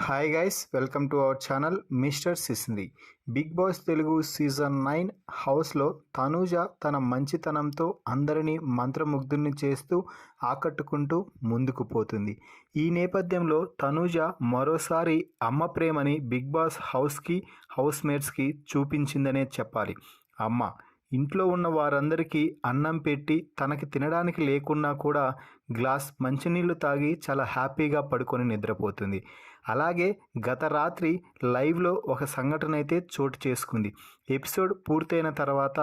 Hi guys, welcome to our channel mister Sisindri. Bigg Boss Telugu season 9 హౌస్లో తనూజ తన మంచితనంతో అందరినీ మంత్రముగ్ధుల్ని చేస్తూ ఆకట్టుకుంటూ ముందుకు పోతుంది. ఈ నేపథ్యంలో తనూజ మరోసారి అమ్మ ప్రేమని బిగ్ బాస్ హౌస్మేట్స్కి చూపించిందనే చెప్పాలి. అమ్మ ఇంట్లో ఉన్న వారందరికీ అన్నం పెట్టి తనకి తినడానికి లేకున్నా కూడా గ్లాస్ మంచినీళ్ళు తాగి చాలా హ్యాపీగా పడుకొని నిద్రపోతుంది. అలాగే గత రాత్రి లైవ్లో ఒక సంఘటన అయితే చోటు చేసుకుంది. ఎపిసోడ్ పూర్తయిన తర్వాత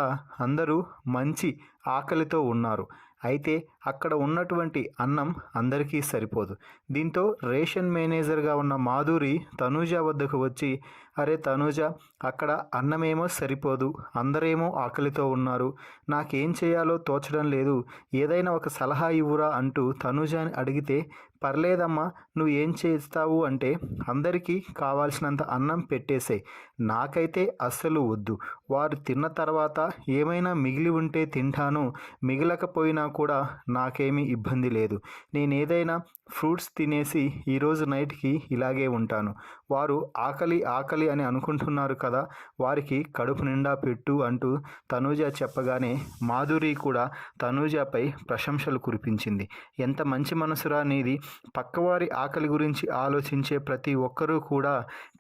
అందరూ మంచి ఆకలితో ఉన్నారు. అయితే అక్కడ ఉన్నటువంటి అన్నం అందరికీ సరిపోదు. దీంతో రేషన్ మేనేజర్గా ఉన్న మాధురి తనూజ వద్దకు వచ్చి, అరే తనూజ, అక్కడ అన్నమేమో సరిపోదు, అందరేమో ఆకలితో ఉన్నారు, నాకేం చేయాలో తోచడం లేదు, ఏదైనా ఒక సలహా ఇవ్వురా అంటూ తనూజని అడిగితే, పర్లేదమ్మా, నువ్వు ఏం చేస్తావు అంటే అందరికీ కావాల్సినంత అన్నం పెట్టేసేయ్, నాకైతే అస్సలు వద్దు, వారు తిన్న తర్వాత ఏమైనా మిగిలి ఉంటే తింటాను, మిగలకపోయినా కూడా నాకేమీ ఇబ్బంది లేదు, నేనేదైనా ఫ్రూట్స్ తినేసి ఈరోజు నైట్కి ఇలాగే ఉంటాను, వారు ఆకలి ఆకలి అని అనుకుంటున్నారు కదా, వారికి కడుపు నిండా పెట్టు అంటూ తనూజ చెప్పగానే మాధురి కూడా తనూజపై ప్రశంసలు కురిపించింది. ఎంత మంచి మనసురా నీది, పక్కవారి ఆకలి గురించి ఆలోచించే ప్రతి ఒక్కరూ కూడా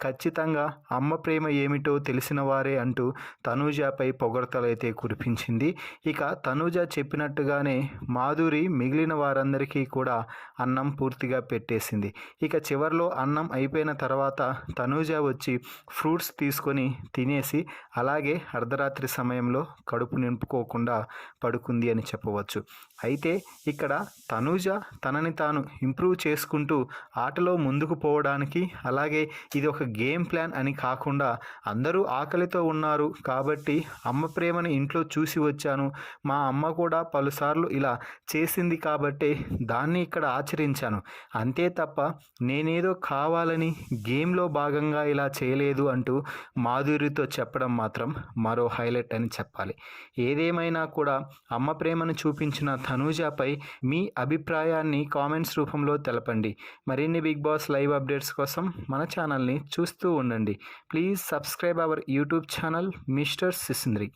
ఖచ్చితంగా అమ్మ ప్రేమ ఏమిటో తెలిసిన వారే అంటూ తనూజపై పొగడ్తలైతే కురిపించింది. ఇక తనూజ చెప్పినట్టుగానే మాధురి మిగిలిన వారందరికీ కూడా అన్నం పూర్తిగా పెట్టేసింది. ఇక చివర్లో అన్నం అయిపోయిన తర్వాత తనూజ వచ్చి ఫ్రూట్స్ తీసుకొని తినేసి అలాగే అర్ధరాత్రి సమయంలో కడుపు నింపుకోకుండా పడుకుంది అని చెప్పవచ్చు. అయితే ఇక్కడ తనూజ తనని తాను ఇంప్రూవ్ చేసుకుంటూ ఆటలో ముందుకు పోవడానికి, అలాగే ఇది ఒక గేమ్ ప్లాన్ అని కాకుండా అందరూ ఆకలితో ఉన్నారు కాబట్టి అమ్మ ప్రేమని ఇంట్లో చూసి వచ్చాను, మా అమ్మ కూడా పలుసార్లు ఇలా చేసింది కాబట్టి దాన్ని ఇక్కడ ఆచరించాను, అంతే తప్ప నేనేదో కావాలని గేమ్లో భాగంగా ఇలా చేయలేదు అంటూ మాధురితో చెప్పడం మాత్రం మరో హైలైట్ అని చెప్పాలి. ఏదేమైనా కూడా అమ్మ ప్రేమను చూపించిన తనూజపై మీ అభిప్రాయాన్ని కామెంట్స్ రూపంలో తెలపండి. మరిన్ని బిగ్ బాస్ లైవ్ అప్డేట్స్ కోసం మన ఛానల్ని చూస్తూ ఉండండి. Please subscribe our YouTube channel mister సిసింద్రి.